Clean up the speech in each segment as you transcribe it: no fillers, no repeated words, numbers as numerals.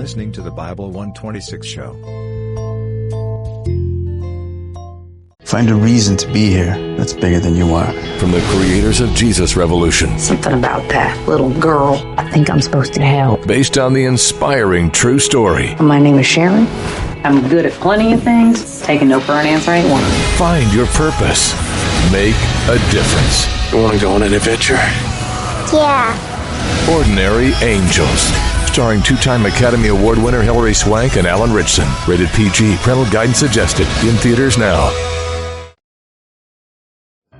listening to the Bible 126 show. Find a reason to be here that's bigger than you are. From the creators of Jesus Revolution. Something about that little girl. I think I'm supposed to help. Based on the inspiring true story. My name is Sharon. I'm good at plenty of things. Taking no for an answer ain't one. Find your purpose. Make a difference. You want to go on an adventure? Yeah. Ordinary Angels. Starring two-time Academy Award winner Hilary Swank and Alan Ritchson. Rated PG. Parental guidance suggested. In theaters now.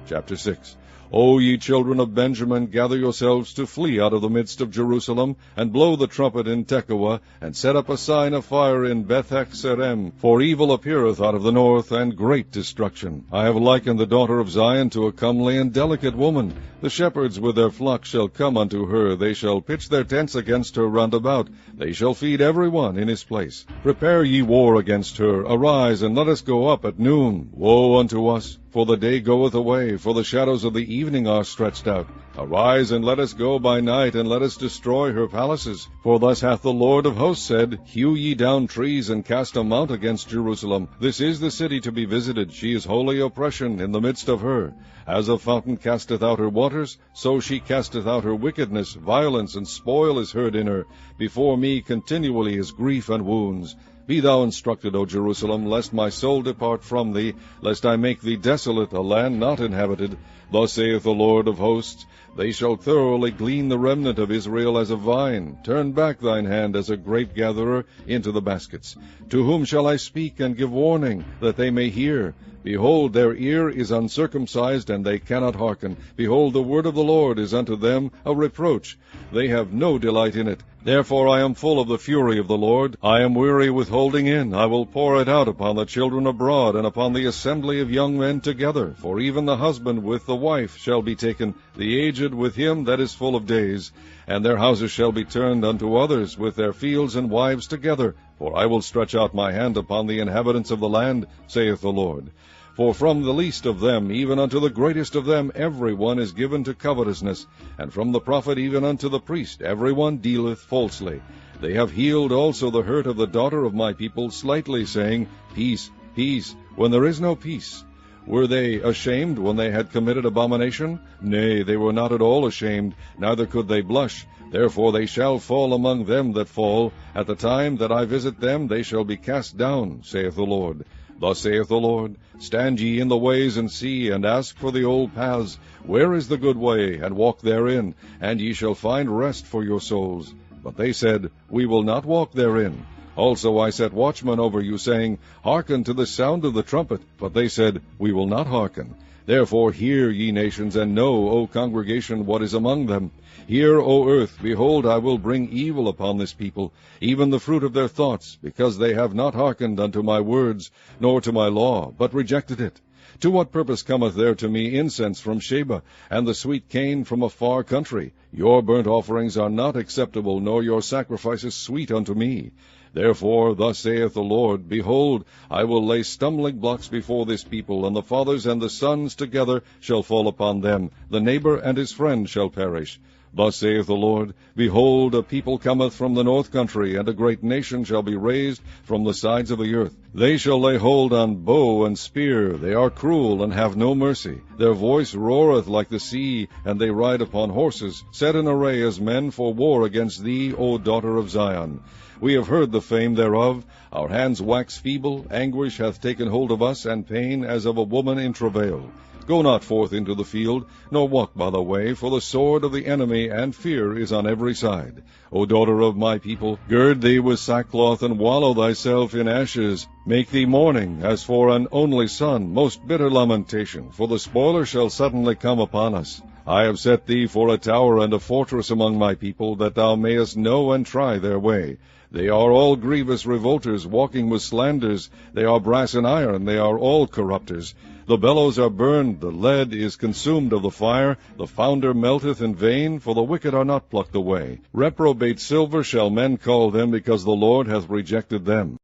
Chapter 6. O ye children of Benjamin, gather yourselves to flee out of the midst of Jerusalem, and blow the trumpet in Tekoa, and set up a sign of fire in Beth-Haccerem, for evil appeareth out of the north, and great destruction. I have likened the daughter of Zion to a comely and delicate woman. The shepherds with their flocks shall come unto her, they shall pitch their tents against her round about, they shall feed every one in his place. Prepare ye war against her, arise, and let us go up at noon. Woe unto us! For the day goeth away, for the shadows of the evening are stretched out. Arise, and let us go by night, and let us destroy her palaces. For thus hath the Lord of hosts said, Hew ye down trees, and cast a mount against Jerusalem. This is the city to be visited, she is holy oppression in the midst of her. As a fountain casteth out her waters, so she casteth out her wickedness. Violence and spoil is heard in her. Before me continually is grief and wounds. Be thou instructed, O Jerusalem, lest my soul depart from thee, lest I make thee desolate, a land not inhabited. Thus saith the Lord of hosts, They shall thoroughly glean the remnant of Israel as a vine. Turn back thine hand as a grape-gatherer into the baskets. To whom shall I speak and give warning, that they may hear? Behold, their ear is uncircumcised, and they cannot hearken. Behold, the word of the Lord is unto them a reproach. They have no delight in it. Therefore I am full of the fury of the Lord. I am weary with holding in. I will pour it out upon the children abroad, and upon the assembly of young men together. For even the husband with the wife shall be taken, the aged with him that is full of days. And their houses shall be turned unto others, with their fields and wives together. For I will stretch out my hand upon the inhabitants of the land, saith the Lord. For from the least of them, even unto the greatest of them, every one is given to covetousness. And from the prophet even unto the priest, every one dealeth falsely. They have healed also the hurt of the daughter of my people slightly, saying, Peace, peace, when there is no peace. Were they ashamed when they had committed abomination? Nay, they were not at all ashamed, neither could they blush. Therefore they shall fall among them that fall. At the time that I visit them, they shall be cast down, saith the Lord. Thus saith the Lord, Stand ye in the ways, and see, and ask for the old paths. Where is the good way? And walk therein, and ye shall find rest for your souls. But they said, We will not walk therein. Also I set watchmen over you, saying, Hearken to the sound of the trumpet. But they said, We will not hearken. Therefore hear, ye nations, and know, O congregation, what is among them. Hear, O earth, behold, I will bring evil upon this people, even the fruit of their thoughts, because they have not hearkened unto my words, nor to my law, but rejected it. To what purpose cometh there to me incense from Sheba, and the sweet cane from a far country? Your burnt offerings are not acceptable, nor your sacrifices sweet unto me. Therefore thus saith the Lord, Behold, I will lay stumbling blocks before this people, and the fathers and the sons together shall fall upon them. The neighbor and his friend shall perish. Thus saith the Lord, Behold, a people cometh from the north country, and a great nation shall be raised from the sides of the earth. They shall lay hold on bow and spear. They are cruel, and have no mercy. Their voice roareth like the sea, and they ride upon horses, set in array as men for war against thee, O daughter of Zion. We have heard the fame thereof. Our hands wax feeble, anguish hath taken hold of us, and pain as of a woman in travail. Go not forth into the field, nor walk by the way, for the sword of the enemy and fear is on every side. O daughter of my people, gird thee with sackcloth, and wallow thyself in ashes. Make thee mourning, as for an only son, most bitter lamentation, for the spoiler shall suddenly come upon us. I have set thee for a tower and a fortress among my people, that thou mayest know and try their way. They are all grievous revolters, walking with slanders. They are brass and iron, they are all corrupters. The bellows are burned, the lead is consumed of the fire, the founder melteth in vain, for the wicked are not plucked away. Reprobate silver shall men call them, because the Lord hath rejected them.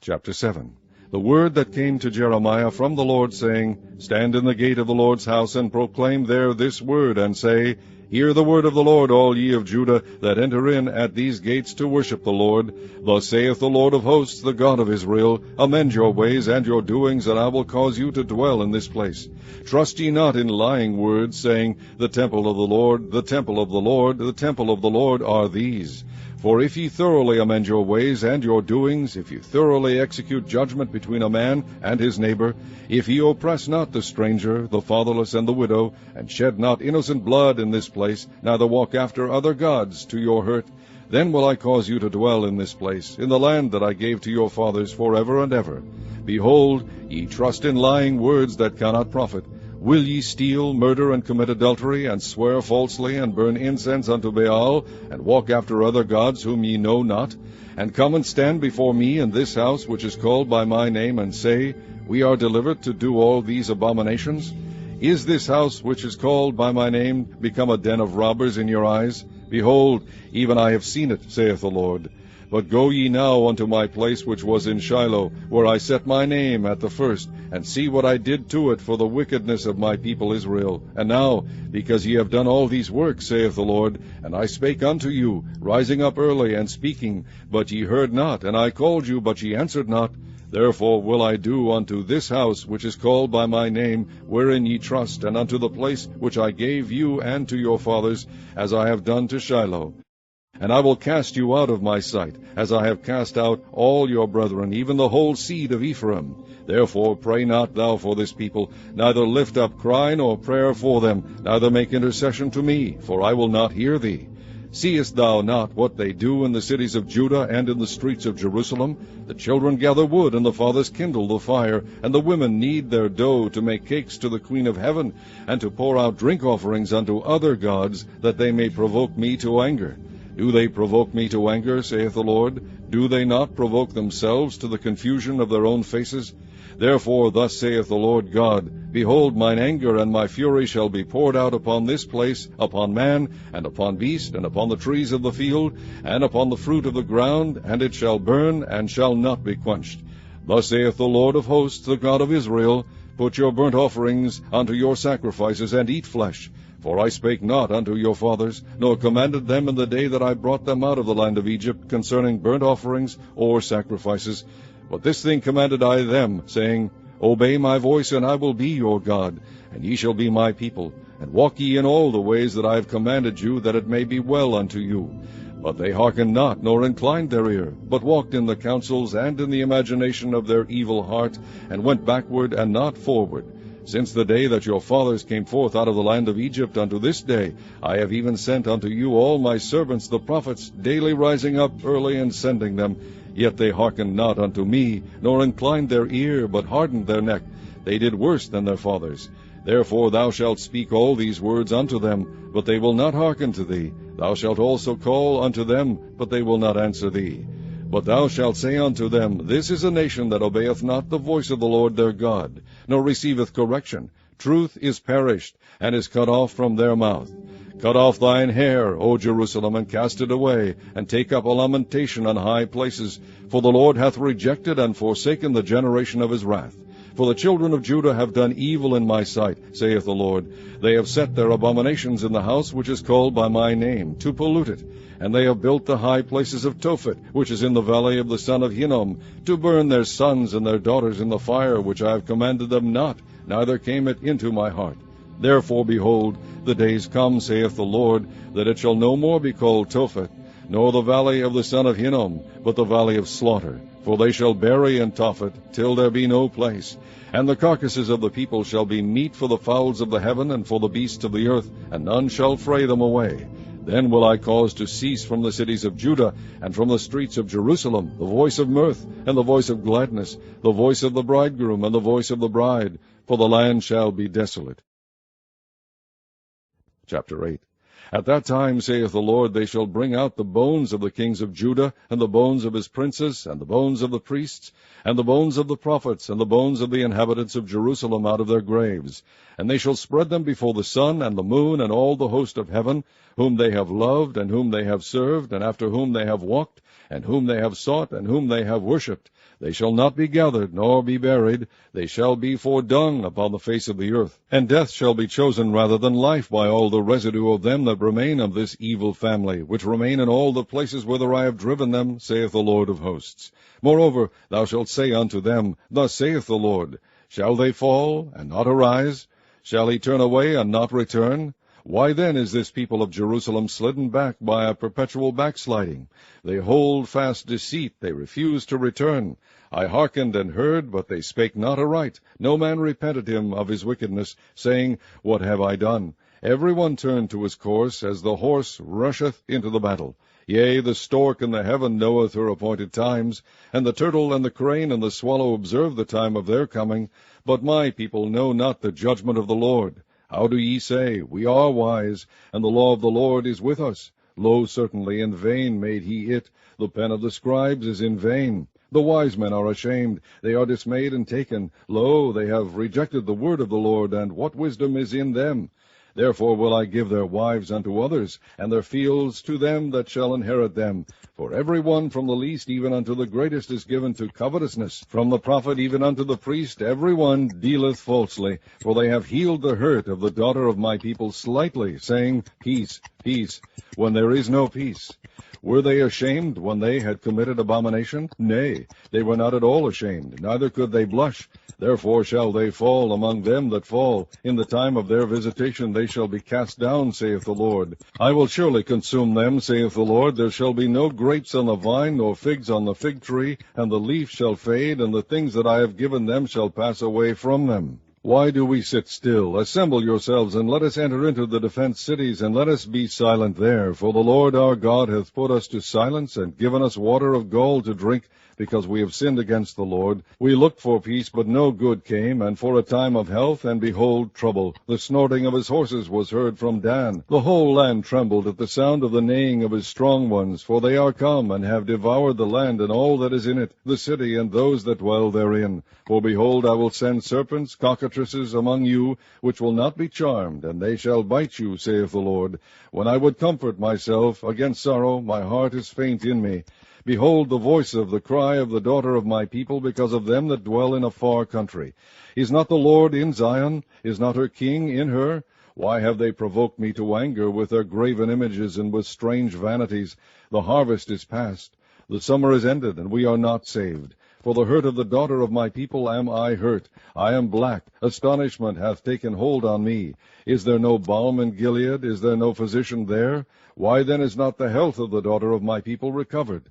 Chapter 7. The word that came to Jeremiah from the Lord, saying, Stand in the gate of the Lord's house, and proclaim there this word, and say, Hear the word of the Lord, all ye of Judah, that enter in at these gates to worship the Lord. Thus saith the Lord of hosts, the God of Israel, Amend your ways and your doings, and I will cause you to dwell in this place. Trust ye not in lying words, saying, The temple of the Lord, the temple of the Lord, the temple of the Lord are these. For if ye thoroughly amend your ways and your doings, if ye thoroughly execute judgment between a man and his neighbor, if ye oppress not the stranger, the fatherless, and the widow, and shed not innocent blood in this place, neither walk after other gods to your hurt, then will I cause you to dwell in this place, in the land that I gave to your fathers forever and ever. Behold, ye trust in lying words that cannot profit. Will ye steal, murder, and commit adultery, and swear falsely, and burn incense unto Baal, and walk after other gods whom ye know not, and come and stand before me in this house which is called by my name, and say, We are delivered to do all these abominations? Is this house which is called by my name become a den of robbers in your eyes? Behold, even I have seen it, saith the Lord. But go ye now unto my place which was in Shiloh, where I set my name at the first, and see what I did to it for the wickedness of my people Israel. And now, because ye have done all these works, saith the Lord, and I spake unto you, rising up early and speaking, but ye heard not, and I called you, but ye answered not, therefore will I do unto this house which is called by my name, wherein ye trust, and unto the place which I gave you and to your fathers, as I have done to Shiloh. And I will cast you out of my sight, as I have cast out all your brethren, even the whole seed of Ephraim. Therefore pray not thou for this people, neither lift up cry nor prayer for them, neither make intercession to me, for I will not hear thee. Seest thou not what they do in the cities of Judah and in the streets of Jerusalem? The children gather wood, and the fathers kindle the fire, and the women knead their dough to make cakes to the Queen of Heaven, and to pour out drink offerings unto other gods, that they may provoke me to anger. Do they provoke me to anger, saith the Lord? Do they not provoke themselves to the confusion of their own faces? Therefore thus saith the Lord God, Behold, mine anger and my fury shall be poured out upon this place, upon man, and upon beast, and upon the trees of the field, and upon the fruit of the ground, and it shall burn, and shall not be quenched. Thus saith the Lord of hosts, the God of Israel, Put your burnt offerings unto your sacrifices, and eat flesh. For I spake not unto your fathers, nor commanded them in the day that I brought them out of the land of Egypt concerning burnt offerings or sacrifices. But this thing commanded I them, saying, Obey my voice, and I will be your God, and ye shall be my people, and walk ye in all the ways that I have commanded you, that it may be well unto you. But they hearkened not, nor inclined their ear, but walked in the counsels and in the imagination of their evil heart, and went backward and not forward. Since the day that your fathers came forth out of the land of Egypt unto this day, I have even sent unto you all my servants the prophets, daily rising up early and sending them. Yet they hearkened not unto me, nor inclined their ear, but hardened their neck. They did worse than their fathers. Therefore thou shalt speak all these words unto them, but they will not hearken to thee. Thou shalt also call unto them, but they will not answer thee. But thou shalt say unto them, This is a nation that obeyeth not the voice of the Lord their God, nor receiveth correction. Truth is perished, and is cut off from their mouth. Cut off thine hair, O Jerusalem, and cast it away, and take up a lamentation on high places. For the Lord hath rejected and forsaken the generation of his wrath. For the children of Judah have done evil in my sight, saith the Lord. They have set their abominations in the house which is called by my name, to pollute it. And they have built the high places of Tophet, which is in the valley of the son of Hinnom, to burn their sons and their daughters in the fire which I have commanded them not, neither came it into my heart. Therefore, behold, the days come, saith the Lord, that it shall no more be called Tophet, nor the valley of the son of Hinnom, but the valley of slaughter. For they shall bury in Tophet, till there be no place. And the carcasses of the people shall be meat for the fowls of the heaven and for the beasts of the earth, and none shall fray them away. Then will I cause to cease from the cities of Judah, and from the streets of Jerusalem, the voice of mirth, and the voice of gladness, the voice of the bridegroom, and the voice of the bride, for the land shall be desolate. Chapter 8. At that time, saith the Lord, they shall bring out the bones of the kings of Judah, and the bones of his princes, and the bones of the priests, and the bones of the prophets, and the bones of the inhabitants of Jerusalem out of their graves. And they shall spread them before the sun, and the moon, and all the host of heaven, whom they have loved, and whom they have served, and after whom they have walked, and whom they have sought, and whom they have worshipped. They shall not be gathered, nor be buried. They shall be for dung upon the face of the earth. And death shall be chosen rather than life by all the residue of them that remain of this evil family, which remain in all the places whither I have driven them, saith the Lord of hosts. Moreover, thou shalt say unto them, Thus saith the Lord, Shall they fall, and not arise? Shall he turn away, and not return? Why then is this people of Jerusalem slidden back by a perpetual backsliding? They hold fast deceit, they refuse to return. I hearkened and heard, but they spake not aright. No man repented him of his wickedness, saying, What have I done? Every one turned to his course, as the horse rusheth into the battle. Yea, the stork in the heaven knoweth her appointed times, and the turtle and the crane and the swallow observe the time of their coming. But my people know not the judgment of the Lord. How do ye say, We are wise, and the law of the Lord is with us? Lo, certainly in vain made he it. The pen of the scribes is in vain. The wise men are ashamed, they are dismayed and taken. Lo, they have rejected the word of the Lord, and what wisdom is in them? Therefore will I give their wives unto others, and their fields to them that shall inherit them. For every one from the least even unto the greatest is given to covetousness. From the prophet even unto the priest every one dealeth falsely. For they have healed the hurt of the daughter of my people slightly, saying, Peace, peace, when there is no peace. Were they ashamed when they had committed abomination? Nay, they were not at all ashamed, neither could they blush. Therefore shall they fall among them that fall. In the time of their visitation they shall be cast down, saith the Lord. I will surely consume them, saith the Lord. There shall be no grapes on the vine, nor figs on the fig tree, and the leaf shall fade, and the things that I have given them shall pass away from them. Why do we sit still? Assemble yourselves, and let us enter into the defenced cities, and let us be silent there. For the Lord our God hath put us to silence, and given us water of gall to drink, because we have sinned against the Lord. We looked for peace, but no good came, and for a time of health, and behold, trouble. The snorting of his horses was heard from Dan. The whole land trembled at the sound of the neighing of his strong ones, for they are come, and have devoured the land and all that is in it, the city and those that dwell therein. For behold, I will send serpents, cockatrices among you, which will not be charmed, and they shall bite you, saith the Lord. When I would comfort myself against sorrow, my heart is faint in me. Behold the voice of the cry of the daughter of my people, because of them that dwell in a far country. Is not the Lord in Zion? Is not her king in her? Why have they provoked me to anger with their graven images and with strange vanities? The harvest is past, the summer is ended, and we are not saved. For the hurt of the daughter of my people am I hurt. I am black. Astonishment hath taken hold on me. Is there no balm in Gilead? Is there no physician there? Why then is not the health of the daughter of my people recovered?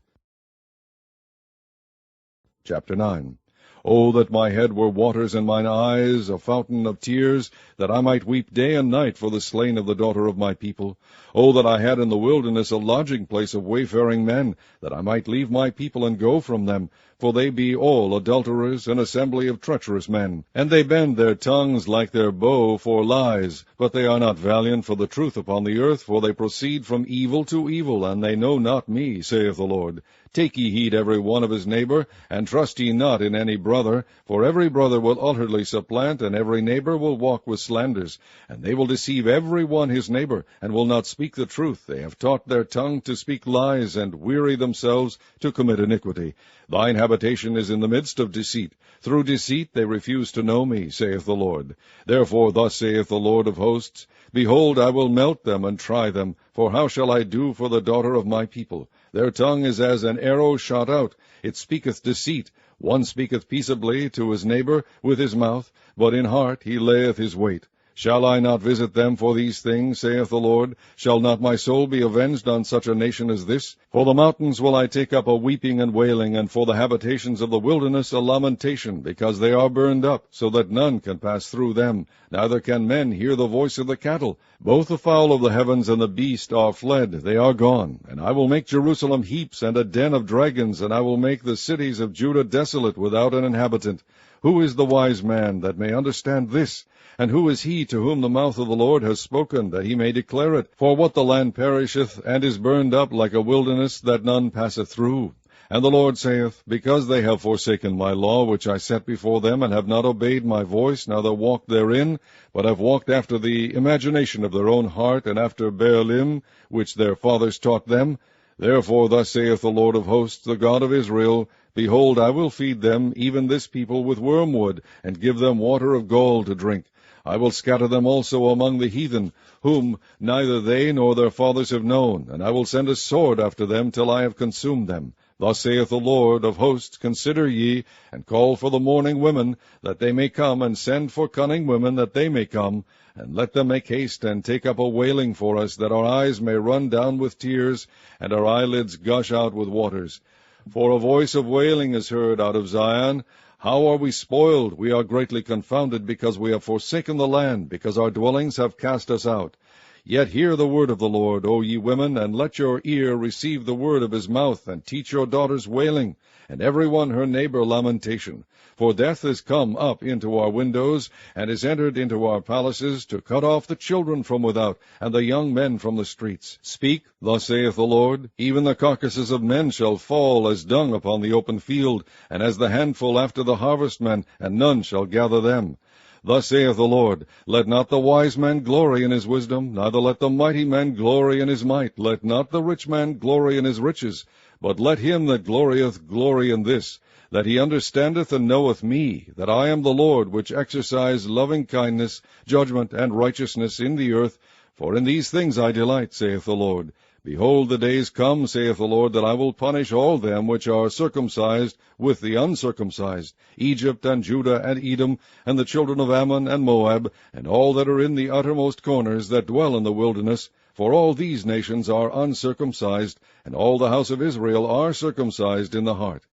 Chapter 9. O that my head were waters, and mine eyes a fountain of tears, that I might weep day and night for the slain of the daughter of my people. O that I had in the wilderness a lodging place of wayfaring men, that I might leave my people and go from them. For they be all adulterers, an assembly of treacherous men. And they bend their tongues like their bow for lies. But they are not valiant for the truth upon the earth, for they proceed from evil to evil, and they know not me, saith the Lord. Take ye heed every one of his neighbor, and trust ye not in any brother, for every brother will utterly supplant, and every neighbor will walk with slanders. And they will deceive every one his neighbor, and will not speak the truth. They have taught their tongue to speak lies, and weary themselves to commit iniquity. Thine habitation is in the midst of deceit. Through deceit they refuse to know me, saith the Lord. Therefore thus saith the Lord of hosts, Behold, I will melt them and try them, for how shall I do for the daughter of my people? Their tongue is as an arrow shot out. It speaketh deceit. One speaketh peaceably to his neighbor with his mouth, but in heart he layeth his weight. Shall I not visit them for these things, saith the Lord? Shall not my soul be avenged on such a nation as this? For the mountains will I take up a weeping and wailing, and for the habitations of the wilderness a lamentation, because they are burned up, so that none can pass through them, neither can men hear the voice of the cattle. Both the fowl of the heavens and the beast are fled, they are gone. And I will make Jerusalem heaps and a den of dragons, and I will make the cities of Judah desolate without an inhabitant. Who is the wise man that may understand this? And who is he to whom the mouth of the Lord has spoken, that he may declare it? For what the land perisheth, and is burned up like a wilderness, that none passeth through. And the Lord saith, Because they have forsaken my law, which I set before them, and have not obeyed my voice, neither walked therein, but have walked after the imagination of their own heart, and after Baalim, which their fathers taught them, Therefore thus saith the Lord of hosts, the God of Israel, Behold, I will feed them, even this people, with wormwood, and give them water of gall to drink. I will scatter them also among the heathen, whom neither they nor their fathers have known, and I will send a sword after them till I have consumed them. Thus saith the Lord of hosts, Consider ye, and call for the mourning women, that they may come, and send for cunning women, that they may come, and let them make haste, and take up a wailing for us, that our eyes may run down with tears, and our eyelids gush out with waters. For a voice of wailing is heard out of Zion. How are we spoiled? We are greatly confounded, because we have forsaken the land, because our dwellings have cast us out. Yet hear the word of the Lord, O ye women, and let your ear receive the word of his mouth, and teach your daughters wailing, and every one her neighbor lamentation. For death is come up into our windows, and is entered into our palaces, to cut off the children from without, and the young men from the streets. Speak, thus saith the Lord, even the carcasses of men shall fall as dung upon the open field, and as the handful after the harvestmen, and none shall gather them. Thus saith the Lord, Let not the wise man glory in his wisdom, neither let the mighty man glory in his might, let not the rich man glory in his riches, but let him that glorieth glory in this, that he understandeth and knoweth me, that I am the Lord, which exercise loving kindness, judgment, and righteousness in the earth, for in these things I delight, saith the Lord. Behold, the days come, saith the Lord, that I will punish all them which are circumcised with the uncircumcised, Egypt and Judah and Edom, and the children of Ammon and Moab, and all that are in the uttermost corners that dwell in the wilderness, for all these nations are uncircumcised, and all the house of Israel are circumcised in the heart.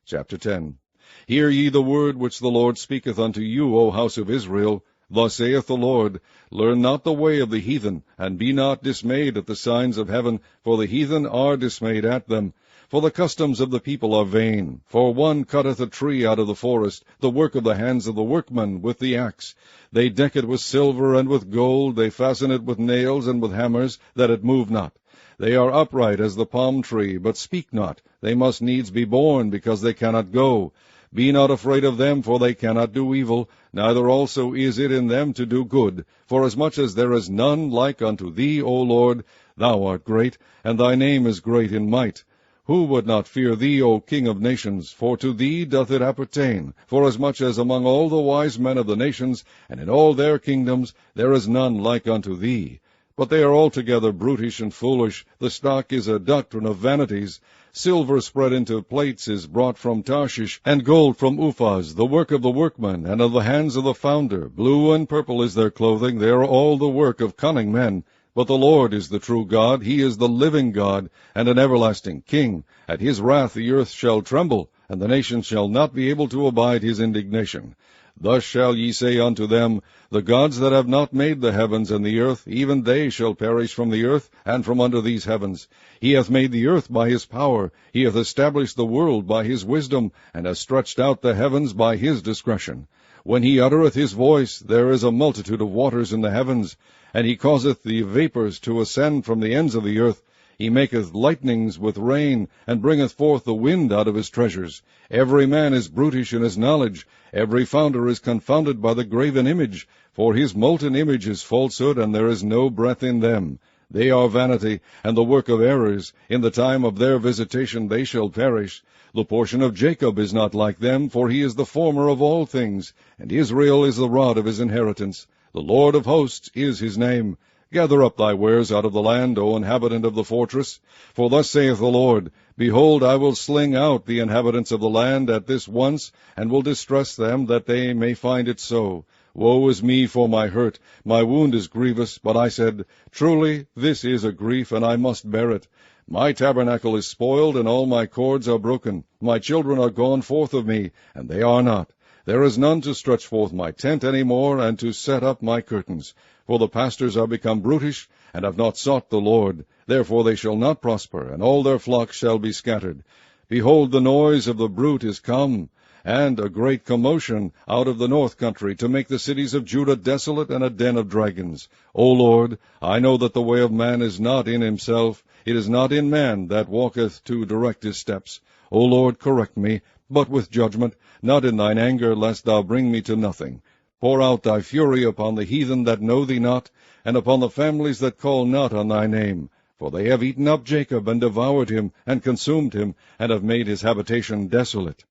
Chapter 10. Hear ye the word which the Lord speaketh unto you, O house of Israel. Thus saith the Lord, Learn not the way of the heathen, and be not dismayed at the signs of heaven, for the heathen are dismayed at them. For the customs of the people are vain. For one cutteth a tree out of the forest, the work of the hands of the workman with the axe. They deck it with silver and with gold, they fasten it with nails and with hammers, that it move not. They are upright as the palm tree, but speak not. They must needs be borne, because they cannot go. Be not afraid of them, for they cannot do evil, neither also is it in them to do good. Forasmuch as there is none like unto thee, O Lord, thou art great, and thy name is great in might. Who would not fear thee, O King of nations? For to thee doth it appertain. Forasmuch as among all the wise men of the nations, and in all their kingdoms, there is none like unto thee. But they are altogether brutish and foolish. The stock is a doctrine of vanities. Silver spread into plates is brought from Tarshish, and gold from Uphaz, the work of the workman, and of the hands of the founder. Blue and purple is their clothing. They are all the work of cunning men. But the Lord is the true God. He is the living God, and an everlasting King. At his wrath the earth shall tremble, and the nations shall not be able to abide his indignation. Thus shall ye say unto them, The gods that have not made the heavens and the earth, even they shall perish from the earth, and from under these heavens. He hath made the earth by his power, he hath established the world by his wisdom, and hath stretched out the heavens by his discretion. When he uttereth his voice, there is a multitude of waters in the heavens, and he causeth the vapours to ascend from the ends of the earth. He maketh lightnings with rain, and bringeth forth the wind out of his treasures. Every man is brutish in his knowledge. Every founder is confounded by the graven image. For his molten image is falsehood, and there is no breath in them. They are vanity, and the work of errors. In the time of their visitation they shall perish. The portion of Jacob is not like them, for he is the former of all things, and Israel is the rod of his inheritance. The Lord of hosts is his name. Gather up thy wares out of the land, O inhabitant of the fortress. For thus saith the Lord, Behold, I will sling out the inhabitants of the land at this once, and will distress them, that they may find it so. Woe is me for my hurt, my wound is grievous, but I said, Truly this is a grief, and I must bear it. My tabernacle is spoiled, and all my cords are broken. My children are gone forth of me, and they are not. There is none to stretch forth my tent any more, and to set up my curtains. For the pastors are become brutish, and have not sought the Lord. Therefore they shall not prosper, and all their flocks shall be scattered. Behold, the noise of the brute is come, and a great commotion out of the north country, to make the cities of Judah desolate, and a den of dragons. O Lord, I know that the way of man is not in himself. It is not in man that walketh to direct his steps. O Lord, correct me, but with judgment, not in thine anger, lest thou bring me to nothing. Pour out thy fury upon the heathen that know thee not, and upon the families that call not on thy name. For they have eaten up Jacob, and devoured him, and consumed him, and have made his habitation desolate.